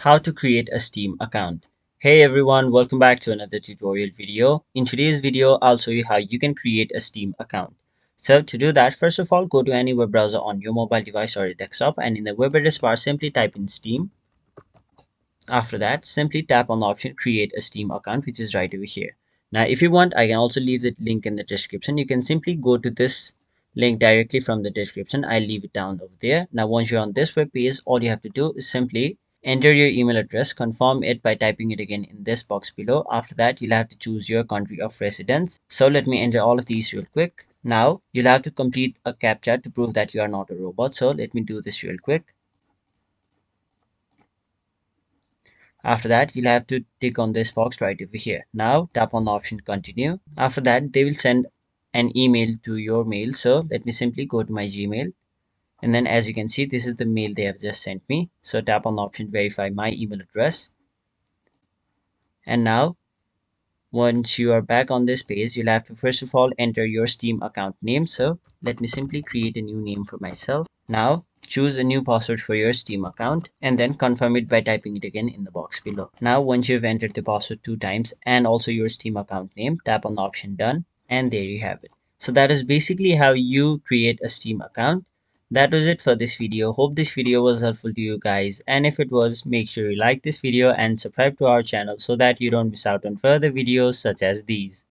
How to create a Steam account. Hey everyone, welcome back to another tutorial video. In today's video, I'll show you how you can create a Steam account. So to do that, first of all, go to any web browser on your mobile device or a desktop, and in the web address bar, simply type in Steam. After that, simply tap on the option create a Steam account, which is right over here. Now, if you want, I can also leave the link in the description. You can simply go to this link directly from the description. I'll leave it down over there. Now, once you're on this web page, all you have to do is simply enter your email address, confirm it by typing it again in this box below. After that, you'll have to choose your country of residence. So let me enter all of these real quick. Now, you'll have to complete a CAPTCHA to prove that you are not a robot. So let me do this real quick. After that, you'll have to tick on this box right over here. Now tap on the option continue. After that, they will send an email to your mail. So let me simply go to my Gmail. And then as you can see, this is the mail they have just sent me. So tap on the option verify my email address. And now once you are back on this page, you'll have to first of all enter your Steam account name. So let me simply create a new name for myself. Now choose a new password for your Steam account and then confirm it by typing it again in the box below. Now once you've entered the password 2 times and also your Steam account name, tap on the option done, and there you have it. So that is basically how you create a Steam account. That was it for this video. Hope this video was helpful to you guys, and if it was, make sure you like this video and subscribe to our channel so that you don't miss out on further videos such as these.